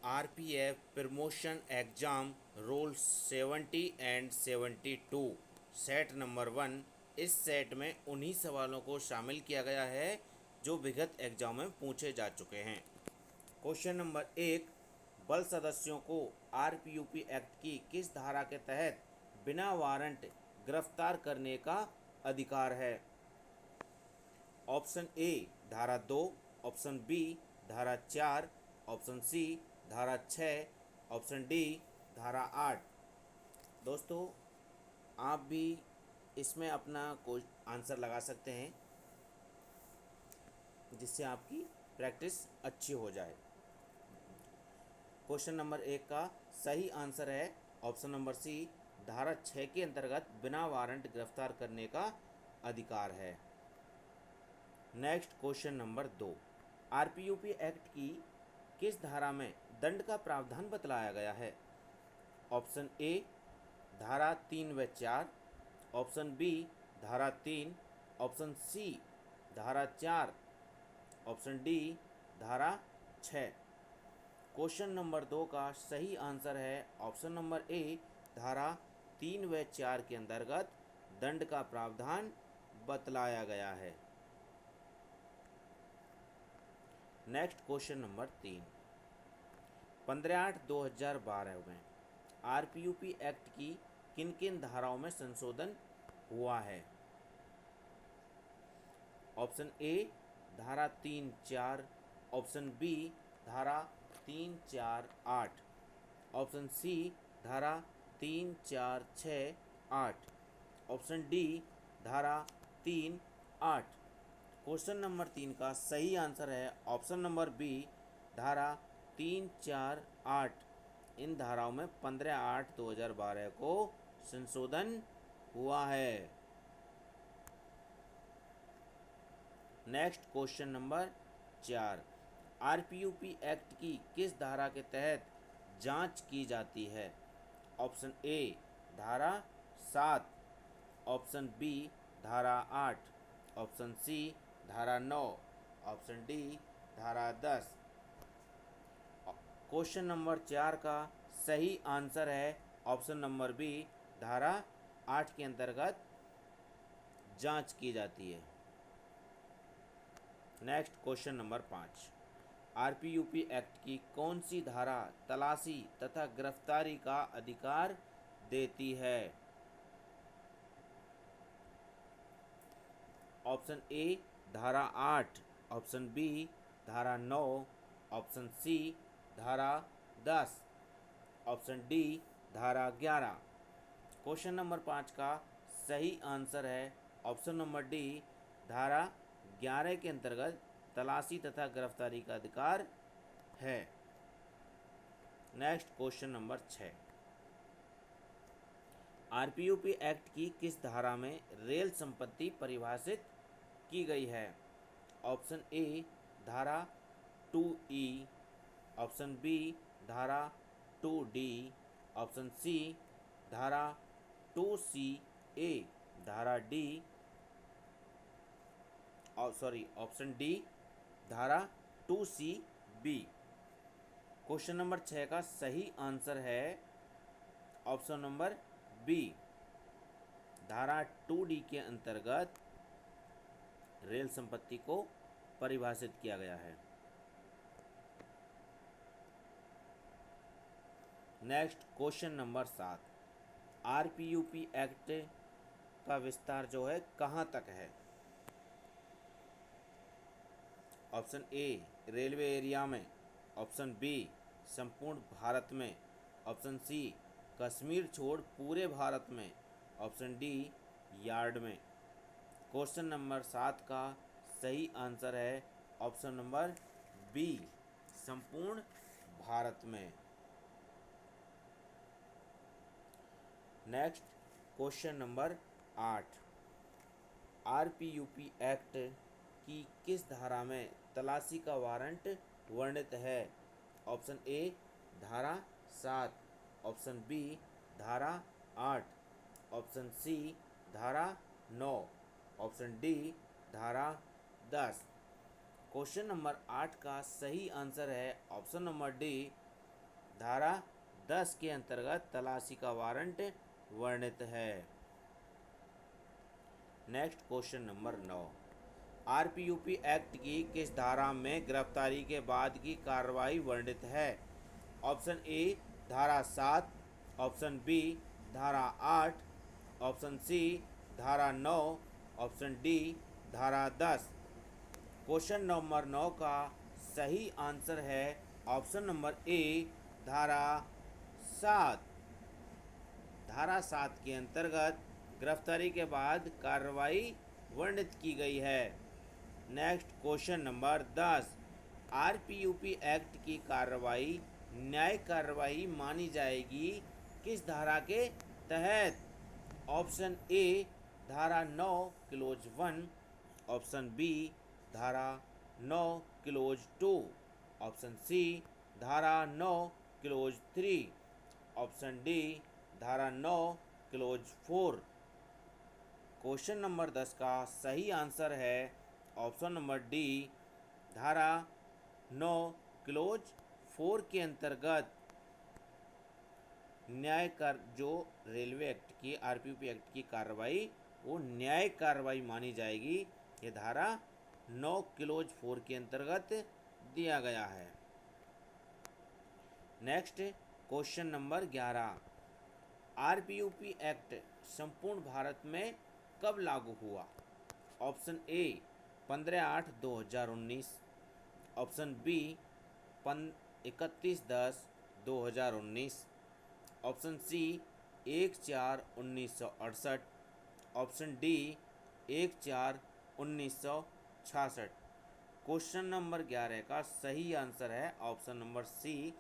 RPF promotion exam roll 70 and 72 set number 1। इस set में उन्हीं सवालों को शामिल किया गया है जो विगत एग्जाम में पूछे जा चुके हैं। क्वेश्चन नंबर 1, बल सदस्यों को आरपीयूपी एक्ट की किस धारा के तहत बिना वारंट गिरफ्तार करने का अधिकार है? ऑप्शन ए धारा 2, ऑप्शन बी धारा 4, ऑप्शन सी धारा 6, ऑप्शन डी धारा 8। दोस्तों, आप भी इसमें अपना आंसर लगा सकते हैं जिससे आपकी प्रैक्टिस अच्छी हो जाए। क्वेश्चन नंबर 1 का सही आंसर है ऑप्शन नंबर सी, धारा 6 के अंतर्गत बिना वारंट गिरफ्तार करने का अधिकार है। नेक्स्ट क्वेश्चन नंबर 2, आरपीयूपी एक्ट की किस धारा में दंड का प्रावधान बतलाया गया है? ऑप्शन ए धारा 3 व 4, ऑप्शन बी धारा 3, ऑप्शन सी धारा 4, ऑप्शन डी धारा 6। क्वेश्चन नंबर 2 का सही आंसर है ऑप्शन नंबर ए, धारा 3 व 4 के अंतर्गत दंड का प्रावधान बतलाया गया है। नेक्स्ट क्वेश्चन नंबर 3, 15/8/2012 में आरपीयूपी एक्ट की किन किन धाराओं में संशोधन हुआ है? ऑप्शन ए धारा 3-4, ऑप्शन बी धारा 3-4-8, ऑप्शन सी धारा 3-4-6-8, ऑप्शन डी धारा 3-8। क्वेश्चन नंबर 3 का सही आंसर है ऑप्शन नंबर बी, धारा 3-4-8। इन धाराओं में 15/8/2012 को संशोधन हुआ है। नेक्स्ट क्वेश्चन नंबर 4, आरपीयूपी एक्ट की किस धारा के तहत जांच की जाती है? ऑप्शन ए धारा 7, ऑप्शन बी धारा 8, ऑप्शन सी धारा 9, ऑप्शन डी धारा 10। क्वेश्चन नंबर 4 का सही आंसर है ऑप्शन नंबर बी, धारा 8 के अंतर्गत जांच की जाती है। नेक्स्ट क्वेश्चन नंबर 5, आरपीयूपी एक्ट की कौन सी धारा तलाशी तथा गिरफ्तारी का अधिकार देती है? ऑप्शन ए धारा 8, ऑप्शन बी धारा 9, ऑप्शन सी धारा 10, ऑप्शन डी धारा 11। क्वेश्चन नंबर 5 का सही आंसर है ऑप्शन नंबर डी, धारा 11 के अंतर्गत तलाशी तथा गिरफ्तारी का अधिकार है। नेक्स्ट क्वेश्चन नंबर 6, आरपीयूपी एक्ट की किस धारा में रेल संपत्ति परिभाषित की गई है? ऑप्शन ए धारा 2E, ऑप्शन बी धारा 2D, ऑप्शन सी धारा 2CA, धारा डी ऑप्शन डी धारा 2CB। क्वेश्चन नंबर 6 का सही आंसर है ऑप्शन नंबर बी, धारा 2D के अंतर्गत रेल संपत्ति को परिभाषित किया गया है। नेक्स्ट क्वेश्चन नंबर 7, आरपीयूपी एक्ट का विस्तार जो है कहाँ तक है? ऑप्शन ए रेलवे एरिया में, ऑप्शन बी संपूर्ण भारत में, ऑप्शन सी कश्मीर छोड़ पूरे भारत में, ऑप्शन डी यार्ड में। क्वेश्चन नंबर 7 का सही आंसर है ऑप्शन नंबर बी, संपूर्ण भारत में। नेक्स्ट क्वेश्चन नंबर 8, आरपीयूपी एक्ट की किस धारा में तलाशी का वारंट वर्णित है? ऑप्शन ए धारा 7, ऑप्शन बी धारा 8, ऑप्शन सी धारा 9, ऑप्शन डी धारा 10। क्वेश्चन नंबर 8 का सही आंसर है ऑप्शन नंबर डी, धारा 10 के अंतर्गत तलाशी का वारंट वर्णित है। नेक्स्ट क्वेश्चन नंबर 9, आरपीयूपी एक्ट की किस धारा में गिरफ्तारी के बाद की कार्रवाई वर्णित है? ऑप्शन ए धारा 7, ऑप्शन बी धारा 8, ऑप्शन सी धारा 9, ऑप्शन डी धारा 10। क्वेश्चन नंबर 9 का सही आंसर है ऑप्शन नंबर ए धारा 7। धारा 7 के अंतर्गत गिरफ्तारी के बाद कार्रवाई वर्णित की गई है। नेक्स्ट क्वेश्चन नंबर 10, आरपीयूपी एक्ट की कार्रवाई न्यायिक कार्रवाई मानी जाएगी किस धारा के तहत? ऑप्शन ए धारा 9 क्लोज 1, ऑप्शन बी धारा 9 क्लोज 2, ऑप्शन सी धारा 9 क्लोज 3, ऑप्शन डी धारा 9 क्लोज 4। क्वेश्चन नंबर 10 का सही आंसर है ऑप्शन नंबर डी धारा 9 क्लोज 4 के अंतर्गत जो रेलवे एक्ट की आरपीयूपी एक्ट की कार्रवाई वो न्यायिक कार्रवाई मानी जाएगी। ये धारा 9 क्लोज 4 के अंतर्गत दिया गया है। Next question number 11, RPUP act संपूर्ण भारत में कब लागू हुआ? Option A 15/8/2019, option B 31/10/2019, option C 1/4/1968, option D 1/4/1966। Question number 11 का सही आंसर है ऑप्शन नंबर सी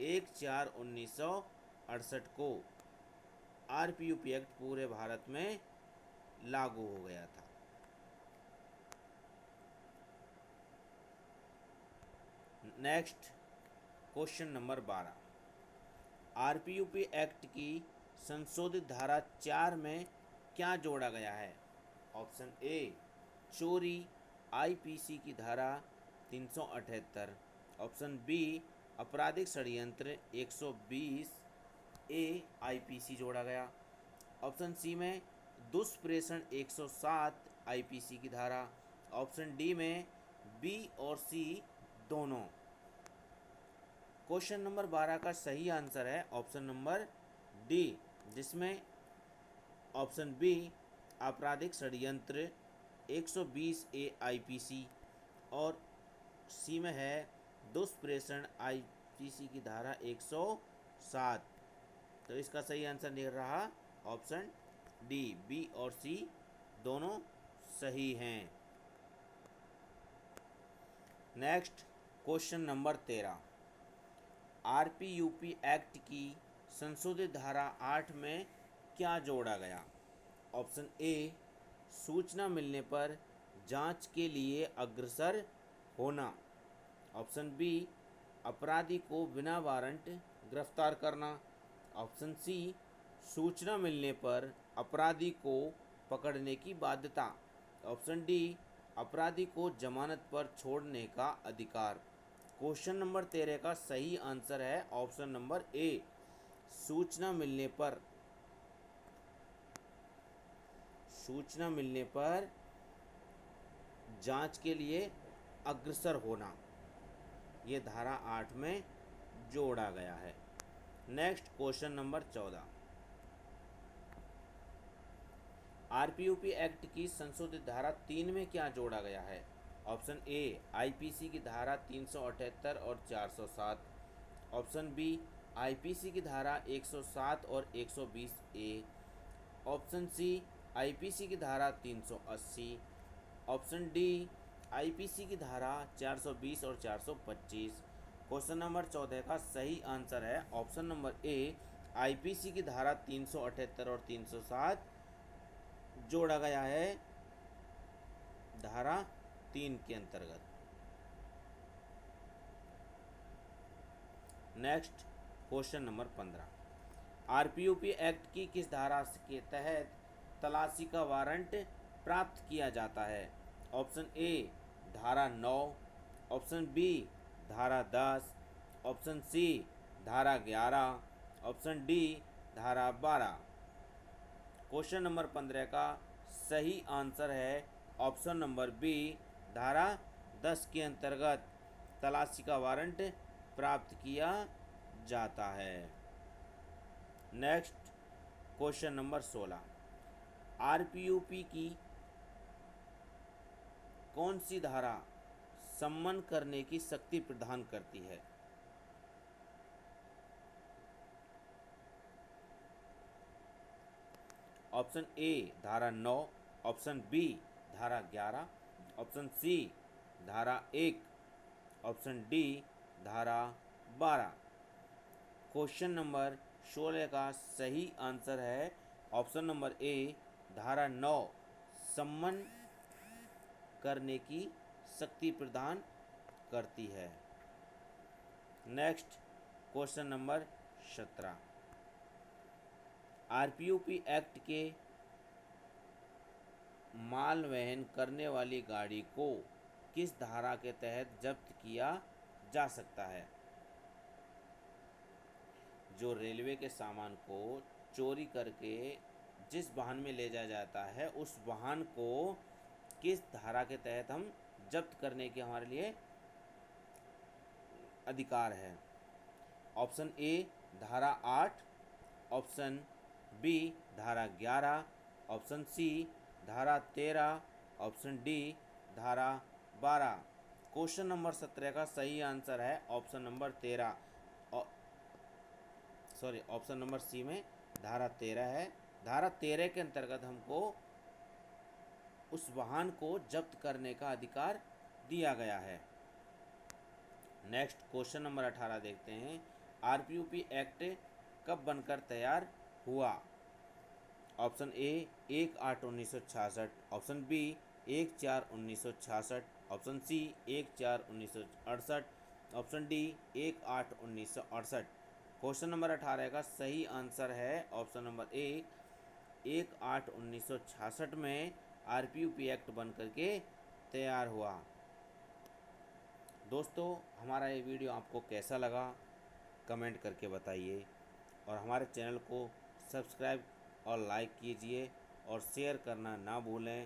1/4/1968 को आरपीयूपी एक्ट पूरे भारत में लागू हो गया था। नेक्स्ट क्वेश्चन नंबर 12, आरपीयूपी एक्ट की संशोधित धारा 4 में क्या जोड़ा गया है? ऑप्शन ए चोरी आईपीसी की धारा 378, ऑप्शन बी आपराधिक षड्यंत्र 120 ए आईपीसी जोड़ा गया, ऑप्शन सी में दुष्प्रेषण 107 आईपीसी की धारा, ऑप्शन डी में बी और सी दोनों। क्वेश्चन नंबर 12 का सही आंसर है ऑप्शन नंबर डी, जिसमें ऑप्शन बी आपराधिक षड्यंत्र 120 ए आईपीसी और सी में है दुष्प्रेषण आईपीसी की धारा 107। तो इसका सही आंसर निकल रहा ऑप्शन डी, बी और सी दोनों सही हैं। नेक्स्ट क्वेश्चन नंबर 13, आरपीयूपी एक्ट की संशोधित धारा 8 में क्या जोड़ा गया? ऑप्शन ए सूचना मिलने पर जांच के लिए अग्रसर होना, ऑप्शन बी अपराधी को बिना वारंट गिरफ्तार करना, ऑप्शन सी सूचना मिलने पर अपराधी को पकड़ने की बाध्यता, ऑप्शन डी अपराधी को जमानत पर छोड़ने का अधिकार। क्वेश्चन नंबर 13 का सही आंसर है ऑप्शन नंबर ए सूचना मिलने पर जांच के लिए अग्रसर होना, ये धारा 8 में जोड़ा गया है। नेक्स्ट क्वेश्चन नंबर 14, आरपीयूपी एक्ट की संशोधित धारा 3 में क्या जोड़ा गया है? ऑप्शन ए आईपीसी की धारा 378 और 407, ऑप्शन बी आईपीसी की धारा 107 और 120 ए, ऑप्शन सी आईपीसी की धारा 380, ऑप्शन डी आईपीसी की धारा 420 और 425। क्वेश्चन नंबर 14 का सही आंसर है ऑप्शन नंबर ए आईपीसी की धारा 378 और 307 जोड़ा गया है धारा 3 के अंतर्गत। नेक्स्ट क्वेश्चन नंबर 15, आरपीयूपी एक्ट की किस धारा के तहत तलाशी का वारंट प्राप्त किया जाता है? ऑप्शन ए धारा 9, ऑप्शन बी धारा 10, ऑप्शन सी धारा 11, ऑप्शन डी धारा 12। क्वेश्चन नंबर 15 का सही आंसर है ऑप्शन नंबर बी धारा 10 के अंतर्गत तलाशी का वारंट प्राप्त किया जाता है। नेक्स्ट क्वेश्चन नंबर 16, आरपीयूपी की कौन सी धारा सम्मन करने की शक्ति प्रदान करती है? ऑप्शन ए धारा 9, ऑप्शन बी धारा 11, ऑप्शन सी धारा 1, ऑप्शन डी धारा 12। क्वेश्चन नंबर 16 का सही आंसर है ऑप्शन नंबर ए धारा 9 सम्मन करने की शक्ति प्रदान करती है। नेक्स्ट क्वेश्चन नंबर 17, आरपीयूपी एक्ट के माल वहन करने वाली गाड़ी को किस धारा के तहत जब्त किया जा सकता है? जो रेलवे के सामान को चोरी करके जिस वाहन में ले जाया जाता है उस वाहन को किस धारा के तहत हम जब्त करने के हमारे लिए अधिकार है? ऑप्शन ए धारा 8, ऑप्शन बी धारा 11, ऑप्शन सी धारा 13, ऑप्शन डी धारा 12। क्वेश्चन नंबर 17 का सही आंसर है option number 13, option number C में धारा 13 है। धारा 13 के अंतर्गत हमको उस वाहन को जब्त करने का अधिकार दिया गया है। नेक्स्ट क्वेश्चन नंबर 18 देखते हैं, आरपीयूपी एक्ट कब बनकर तैयार हुआ? Option A 1/8/1966, option B 1/4/1966, option C 1/4/1968, option D 1/8/1968। Question number 18 का सही आंसर है ऑप्शन नंबर ए 1/8/1966 में आरपीयूपी एक्ट बन करके तैयार हुआ। दोस्तों, हमारा ये वीडियो आपको कैसा लगा कमेंट करके बताइए और हमारे चैनल को सब्सक्राइब और लाइक कीजिए और शेयर करना ना भूलें।